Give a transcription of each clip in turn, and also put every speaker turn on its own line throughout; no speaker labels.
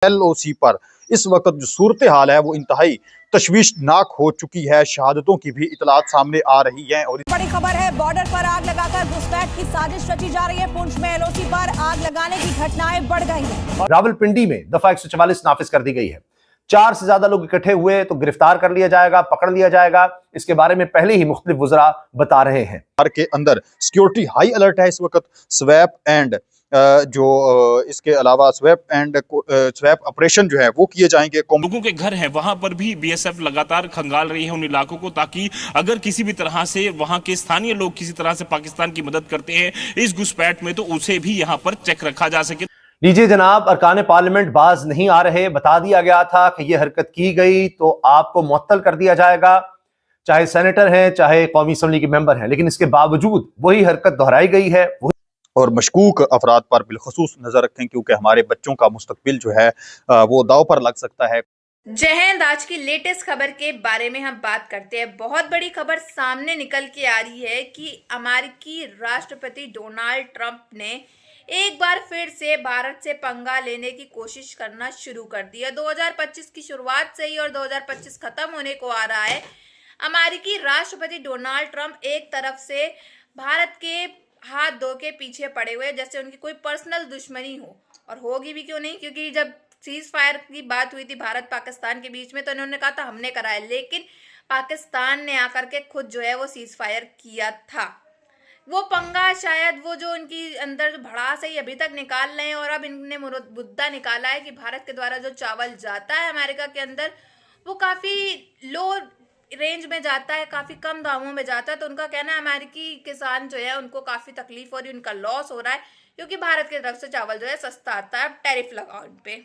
LOC पर इस वक्त जो सूरत हाल है वो इंतहाई तशवीशनाक हो चुकी है। शहादतों की भी इतलात सामने आ रही हैं। और
बड़ी खबर है, बॉर्डर पर आग लगाकर घुसपैठ की साजिश रची जा रही है। पुंछ में LOC पर आग लगाने की घटनाएं बढ़ गई हैं।
रावलपिंडी में दफा 144 नाफिज कर दी गई है। 4 से ज्यादा लोग इकट्ठे हुए तो गिरफ्तार कर लिया जाएगा, पकड़ लिया जाएगा। इसके बारे में पहले ही मुख्तलिफ वज़रा बता रहे हैं।
के अंदर सिक्योरिटी हाई अलर्ट है इस वक्त। स्वैप एंड इसके अलावा स्वैप ऑपरेशन जो है वो किए जाएंगे।
लोगों के घर हैं वहां पर भी BSF लगातार खंगाल रही है उन इलाकों को, ताकि अगर किसी भी तरह से वहां के स्थानीय लोग किसी तरह से पाकिस्तान की मदद करते हैं इस घुसपैठ में, तो उसे भी यहां पर चेक रखा जा सके।
लीजिए जनाब, अरकान पार्लियामेंट बाज नहीं आ रहे। बता दिया गया था कि यह हरकत की गई तो आपको मुअत्तल कर दिया जाएगा, चाहे सेनेटर हैं चाहे कौमी असम्बली के मेंबर हैं, लेकिन इसके बावजूद वही हरकत दोहराई गई है।
और मशकूक अफराद पर बिलखसूस नजर रखें, क्योंकि हमारे बच्चों का मुस्तकबिल जो है वो दाव पर लग सकता है।
जय हिंद। आज की लेटेस्ट खबर के बारे में हम बात करते हैं। बहुत बड़ी खबर सामने निकल के आ रही है कि अमेरिकी राष्ट्रपति डोनाल्ड ट्रंप ने एक बार फिर से भारत से पंगा लेने की कोशिश करना शुरू कर दी है। 2025 की शुरुआत से ही और 2025 खत्म होने को आ रहा है। अमेरिकी राष्ट्रपति डोनाल्ड ट्रंप एक तरफ से भारत के हाथ धो के पीछे पड़े हुए, जैसे उनकी कोई पर्सनल दुश्मनी हो, और होगी भी क्यों नहीं, क्योंकि जब सीज फायर की बात हुई थी भारत पाकिस्तान के बीच में तो इन्होंने कहा था हमने कराया, लेकिन पाकिस्तान ने आकर के खुद जो है वो सीज फायर किया था। वो पंगा शायद वो जो उनकी अंदर भड़ास है अभी तक निकाल रहे हैं, और अब इनने मुद्दा निकाला है कि भारत के द्वारा जो चावल जाता है अमेरिका के अंदर वो काफ़ी लो रेंज में जाता है, काफ़ी कम दामों में जाता है। तो उनका कहना है अमेरिकी किसान जो है उनको काफ़ी तकलीफ हो रही है, उनका लॉस हो रहा है, क्योंकि भारत की तरफ से चावल जो है सस्ता आता है, टैरिफ लगाओ उन पे।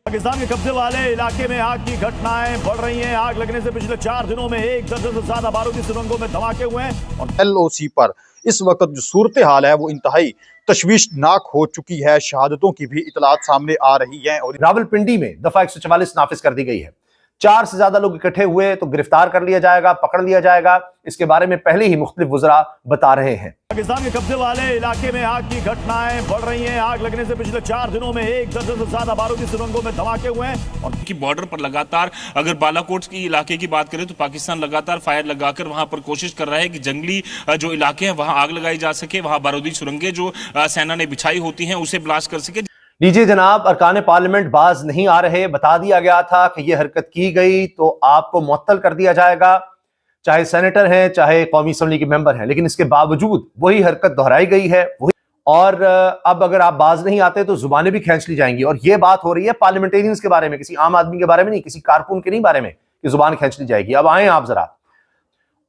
पाकिस्तान के कब्जे वाले इलाके में आग की घटनाएं बढ़ रही हैं। आग लगने से पिछले 4 दिनों में 1 दर्जन से ज्यादा बारूदी सुरंगों में धमाके हुए हैं। और
LOC पर इस वक्त जो सूरत हाल है वो इंतहाई तशवीशनाक हो चुकी है। शहादतों की भी इतलात सामने आ रही हैं। और
रावलपिंडी में दफा 144 नाफिज कर दी गई है। 4 से ज्यादा लोग इकट्ठे हुए तो गिरफ्तार कर लिया जाएगा, पकड़ लिया जाएगा। इसके बारे में पहले ही मुख्तलिफ वज़रा बता रहे हैं।
पाकिस्तान के कब्जे वाले इलाके में आग की घटनाएं बढ़ रही हैं। आग लगने से पिछले 4 दिनों में 1 दर्जन से ज्यादा बारूदी सुरंगों में धमाके हुए हैं।
और की बॉर्डर पर लगातार अगर बालाकोट की इलाके की बात करें तो पाकिस्तान लगातार फायर लगाकर वहां पर कोशिश कर रहा है कि जंगली जो इलाके हैं वहां आग लगाई जा सके, वहां बारूदी सुरंगें जो सेना ने बिछाई होती हैं उसे ब्लास्ट कर सके।
लीजिए जनाब, अरकान पार्लियामेंट बाज नहीं आ रहे। बता दिया गया था कि यह हरकत की गई तो आपको मुअत्तल कर दिया जाएगा, चाहे सेनेटर हैं चाहे कौमी असम्बली के मेंबर हैं, लेकिन इसके बावजूद वही हरकत दोहराई गई है। और अब अगर आप बाज नहीं आते तो जुबानें भी खींच ली जाएंगी। और यह बात हो रही है पार्लियामेंटेरियंस के बारे में, किसी आम आदमी के बारे में नहीं, किसी कारकुन के नहीं बारे में कि जुबान खींच ली जाएगी। अब आए आप जरा,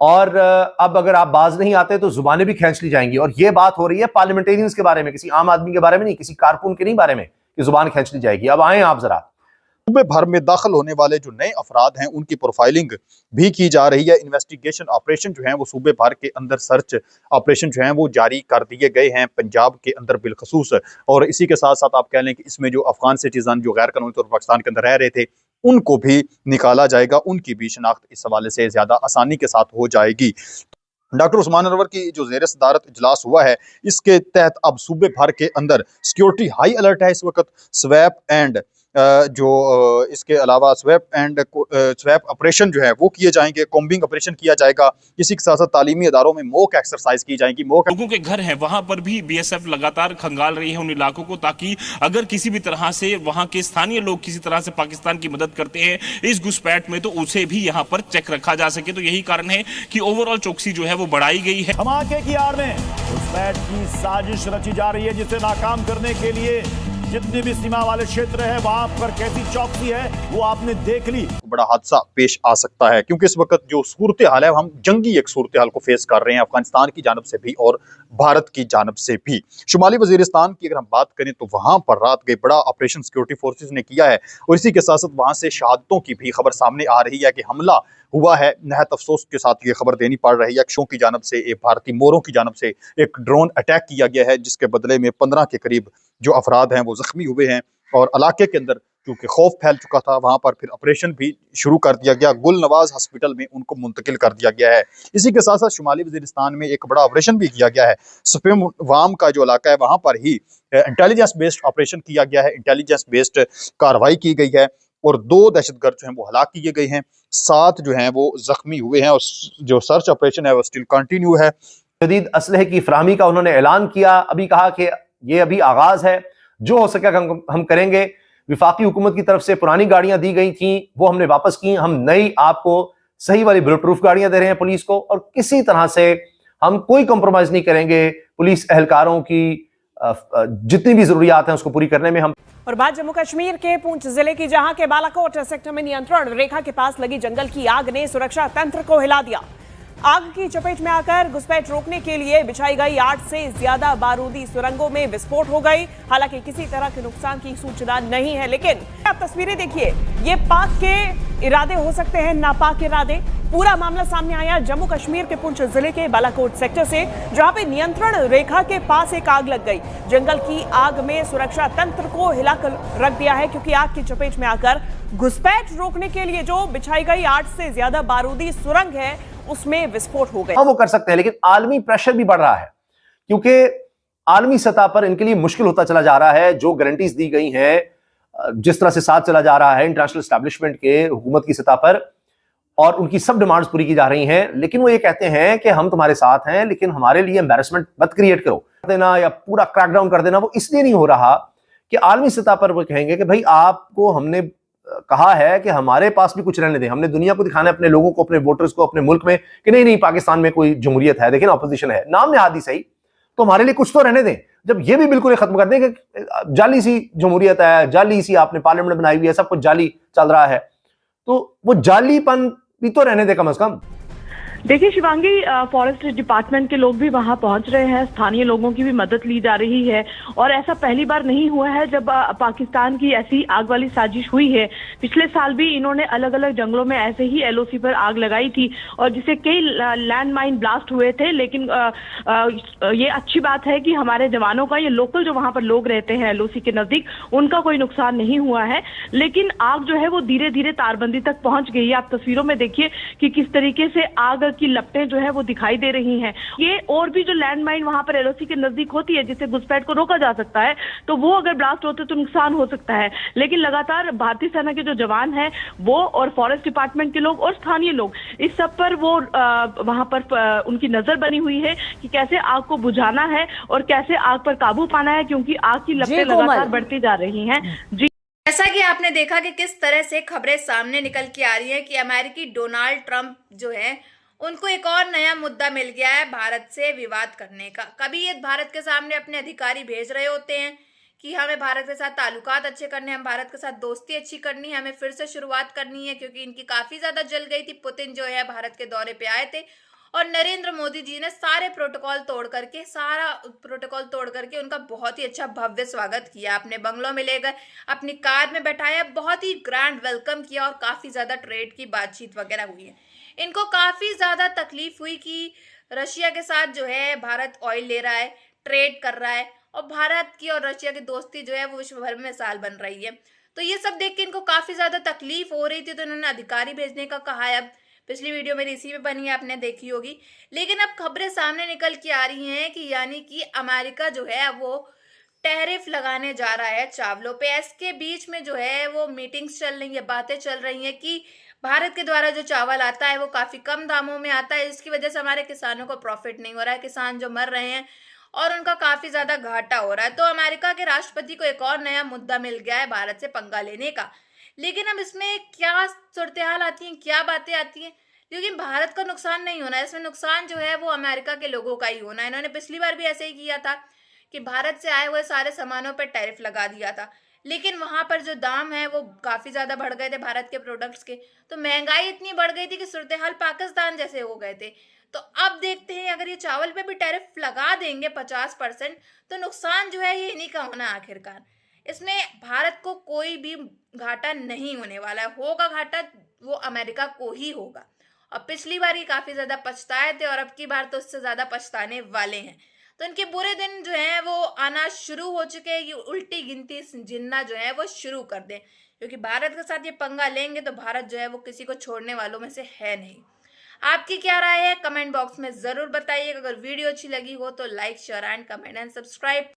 और अब अगर आप बाज नहीं आते तो जुबानें भी खींच ली जाएंगी। और यह बात हो रही है पार्लियामेंटेरियंस के बारे में, किसी आम आदमी के बारे में नहीं, किसी कारकुन के नहीं बारे में कि जुबान खींच ली जाएगी। अब आए आप जरा।
सूबे भर में दाखिल होने वाले जो नए अफराद हैं उनकी प्रोफाइलिंग भी की जा रही है। इन्वेस्टिगेशन ऑपरेशन जो है वो सूबे भर के अंदर सर्च ऑपरेशन जो है वो जारी कर दिए गए हैं, पंजाब के अंदर बिलखसूस। और इसी के साथ साथ आप कह लें कि इसमें जो अफगान सिटीजन जो गैर कानूनी तौर पर पाकिस्तान के अंदर रह रहे थे उनको भी निकाला जाएगा, उनकी भी शनाख्त इस हवाले से ज्यादा आसानी के साथ हो जाएगी। डॉक्टर उस्मान अनवर की जो ज़ेर सदारत इजलास हुआ है इसके तहत अब सूबे भर के अंदर सिक्योरिटी हाई अलर्ट है इस वक्त। स्वैप एंड इसके अलावा स्वैप ऑपरेशन जो है वो किए जाएंगे, कॉम्बिंग ऑपरेशन किया जाएगा। इसी के साथ साथ तालीमी इदारों में मॉक एक्सरसाइज की जाएगी।
लोगों के घर हैं वहां पर भी BSF लगातार खंगाल रही है उन इलाकों को, ताकि अगर किसी भी तरह से वहां के स्थानीय लोग किसी तरह से पाकिस्तान की मदद करते हैं इस घुसपैठ में, तो उसे भी यहां पर चेक रखा जा सके। तो यही कारण है कि ओवरऑल चौकसी जो है वो बढ़ाई गई है।
धमाके की आड़ में घुसपैठ की साजिश रची जा रही है, जिसे नाकाम करने के लिए जितने भी सीमा वाले क्षेत्र है वहां पर कैसी चौकसी है वो आपने देख ली।
बड़ा हादसा पेश आ सकता है, क्योंकि इस वक्त जो सूरत हाल है हम जंगी एक सूरत हाल को फेस कर रहे हैं, अफगानिस्तान की जानब से भी और भारत की जानब से भी। शुमाली वजीरिस्तान की अगर हम बात करें तो वहां पर रात गए बड़ा ऑपरेशन सिक्योरिटी फोर्सेस ने किया है। और इसी के साथ साथ वहां से शहादतों की भी खबर सामने आ रही है कि हमला हुआ है। नहायत अफसोस के साथ ये खबर देनी पड़ रही है कि शो की जानब से एक भारतीय मोरों की जानब से एक ड्रोन अटैक किया गया है, जिसके बदले में 15 के करीब जो अफराद हैं वो जख्मी हुए हैं और इलाके के अंदर क्योंकि खौफ फैल चुका था वहां पर, फिर ऑपरेशन भी शुरू कर दिया गया। गुलनवाज हॉस्पिटल में उनको मुंतकिल कर दिया गया है। इसी के साथ साथ शुमाली वजीरिस्तान में एक बड़ा ऑपरेशन भी किया गया है। स्पेम वाम का जो इलाका है वहां पर ही इंटेलिजेंस बेस्ड ऑपरेशन किया गया है, इंटेलिजेंस बेस्ड कार्रवाई की गई है और 2 दहशतगर्द जो हैं वो हलाक किए गए हैं, 7 जो हैं वो जख्मी हुए हैं और जो सर्च ऑपरेशन है वो स्टिल कंटिन्यू है।
जदीद असलहे की फराहमी का उन्होंने ऐलान किया, अभी कहा कि ये अभी आगाज है, जो हो सकेगा हम करेंगे। विफाकी हुकूमत की तरफ से पुरानी गाड़ियां दी गई थी, वो हमने वापस की, हम नई आपको सही वाली बुलेट प्रूफ गाड़ियां दे रहे हैं पुलिस को, और किसी तरह से हम कोई कॉम्प्रोमाइज नहीं करेंगे पुलिस एहलकारों की जितनी भी जरूरियात हैं उसको पूरी करने में। हम
और बात जम्मू कश्मीर के पुंछ जिले की, जहां के बालाकोट सेक्टर में नियंत्रण रेखा के पास लगी जंगल की आग ने सुरक्षा तंत्र को हिला दिया। आग की चपेट में आकर घुसपैठ रोकने के लिए बिछाई गई 8 से ज्यादा बारूदी सुरंगों में विस्फोट हो गई। हालांकि किसी तरह के नुकसान की सूचना नहीं है, लेकिन आप तस्वीरें देखिए, ये पाक के इरादे हो सकते हैं, नापाक इरादे। पूरा मामला सामने आया जम्मू कश्मीर के पुंछ जिले के बालाकोट सेक्टर से, जहां पे नियंत्रण रेखा के पास एक आग लग गई। जंगल की आग में सुरक्षा तंत्र को हिलाकर रख दिया है, क्योंकि आग की चपेट में आकर घुसपैठ रोकने के लिए जो बिछाई गई 8 से ज्यादा बारूदी सुरंग है उसमें विस्फोट हो गए।
हम वो कर सकते हैं, लेकिन आलमी प्रेशर भी बढ़ रहा है, क्योंकि आलमी सतह पर इनके लिए मुश्किल होता चला जा रहा है। जो गारंटीज दी गई हैं, जिस तरह से साथ चला जा रहा है इंटरनेशनल एस्टैब्लिशमेंट के हुकूमत की सतह पर, और उनकी सब डिमांड्स पूरी की जा रही हैं, लेकिन वो ये कहते हैं कि हम तुम्हारे साथ हैं, लेकिन हमारे लिए एम्बैरेसमेंट मत क्रिएट करो देना या पूरा क्रैकडाउन कर देना। वो इसलिए नहीं हो रहा कि आलमी सतह पर वो कहेंगे कि भाई आपको हमने कहा है कि हमारे पास भी कुछ रहने दें, हमने दुनिया को दिखाना है, अपने लोगों को, अपने वोटर्स को, अपने मुल्क में, कि नहीं पाकिस्तान में कोई जमहूरियत है, देखिए ना अपोजिशन है, नाम में आदि सही, तो हमारे लिए कुछ तो रहने दें। जब ये भी बिल्कुल खत्म कर दें कि जाली सी जमहूरियत है, जाली सी आपने पार्लियामेंट बनाई हुई है, सब कुछ जाली चल रहा है, तो वो जालीपन भी तो रहने दे कम से कम।
देखिए शिवांगी, फॉरेस्ट डिपार्टमेंट के लोग भी वहां पहुंच रहे हैं, स्थानीय लोगों की भी मदद ली जा रही है, और ऐसा पहली बार नहीं हुआ है जब पाकिस्तान की ऐसी आग वाली साजिश हुई है। पिछले साल भी इन्होंने अलग अलग जंगलों में ऐसे ही एलओसी पर आग लगाई थी, और जिससे कई लैंड माइन ब्लास्ट हुए थे। लेकिन ये अच्छी बात है कि हमारे जवानों का, ये लोकल जो वहां पर लोग रहते हैं एलओसी के नजदीक, उनका कोई नुकसान नहीं हुआ है। लेकिन आग जो है वो धीरे धीरे तारबंदी तक पहुंच गई है। आप तस्वीरों में देखिए कि किस तरीके से आग की लपटें जो है वो दिखाई दे रही हैं। ये और भी जो लैंड माइन वहां पर एलओसी के नजदीक होती है, जिससे घुसपैठ को रोका जा सकता है, तो वो अगर ब्लास्ट होते तो नुकसान हो सकता है। लेकिन लगातार भारतीय सेना के जो जवान हैं वो, और फॉरेस्ट डिपार्टमेंट के लोग और स्थानीय लोग, इस सब पर वो वहां पर उनकी नजर बनी हुई है कि कैसे आग को बुझाना है और कैसे आग पर काबू पाना है, क्योंकि आग की लपटें लगातार बढ़ती जा रही हैं। जी,
जैसा कि आपने देखा कि किस तरह से खबरें सामने निकल के आ रही हैं कि अमेरिकी डोनाल्ड ट्रंप जो है, उनको एक और नया मुद्दा मिल गया है भारत से विवाद करने का। कभी ये भारत के सामने अपने अधिकारी भेज रहे होते हैं कि हमें भारत के साथ ताल्लुकात अच्छे करने, हम भारत के साथ दोस्ती अच्छी करनी है, हमें फिर से शुरुआत करनी है, क्योंकि इनकी काफी ज्यादा जल गई थी। पुतिन जो है भारत के दौरे पे आए थे और नरेंद्र मोदी जी ने सारे प्रोटोकॉल तोड़ करके उनका बहुत ही अच्छा भव्य स्वागत किया। अपने बंगलों में ले गए, अपनी कार में बैठाया, बहुत ही ग्रैंड वेलकम किया और काफी ज्यादा ट्रेड की बातचीत वगैरह हुई है। इनको काफी ज्यादा तकलीफ हुई कि रशिया के साथ जो है भारत ऑयल ले रहा है, ट्रेड कर रहा है, और भारत की और रशिया की दोस्ती जो है वो विश्व भर में मिसाल बन रही है। तो ये सब देख के इनको काफी ज्यादा तकलीफ हो रही थी, तो इन्होंने अधिकारी भेजने का कहा है। अब पिछली वीडियो मेरी इसी में बनी है, आपने देखी होगी। लेकिन अब खबरें सामने निकल के आ रही हैं कि यानी कि अमेरिका जो है वो टैरिफ लगाने जा रहा है चावलों पे। इसके बीच में जो है वो मीटिंग्स चल रही है, बातें चल रही हैं कि भारत के द्वारा जो चावल आता है वो काफी कम दामों में आता है, इसकी वजह से हमारे किसानों को प्रॉफिट नहीं हो रहा है, किसान जो मर रहे हैं और उनका काफी ज्यादा घाटा हो रहा है। तो अमेरिका के राष्ट्रपति को एक और नया मुद्दा मिल गया है भारत से पंगा लेने का। लेकिन अब इसमें क्या सूरत-ए-हाल आती है, क्या बातें आती हैं, लेकिन भारत का नुकसान नहीं होना है, इसमें नुकसान जो है वो अमेरिका के लोगों का ही होना है। इन्होंने पिछली बार भी ऐसे ही किया था कि भारत से आए हुए सारे सामानों पर टैरिफ लगा दिया था, लेकिन वहां पर जो दाम है वो काफी ज्यादा बढ़ गए थे भारत के प्रोडक्ट्स के, तो महंगाई इतनी बढ़ गई थी कि सूरत-ए-हाल पाकिस्तान जैसे हो गए थे। तो अब देखते हैं अगर ये चावल पे भी टैरिफ लगा देंगे 50%, तो नुकसान जो है ये इन्हीं का होना आखिरकार। इसमें भारत को कोई भी घाटा नहीं होने वाला है, होगा घाटा वो अमेरिका को ही होगा। और पिछली बार ये काफी ज्यादा पछताए थे और अब की बार तो उससे ज्यादा पछताने वाले हैं। तो इनके बुरे दिन जो है वो आना शुरू हो चुके हैं। ये उल्टी गिनती गिनना जो है वो शुरू कर दें, क्योंकि भारत के साथ ये पंगा लेंगे तो भारत जो है वो किसी को छोड़ने वालों में से है नहीं। आपकी क्या राय है कमेंट बॉक्स में जरूर बताइएगा। अगर वीडियो अच्छी लगी हो तो like share and comment and subscribe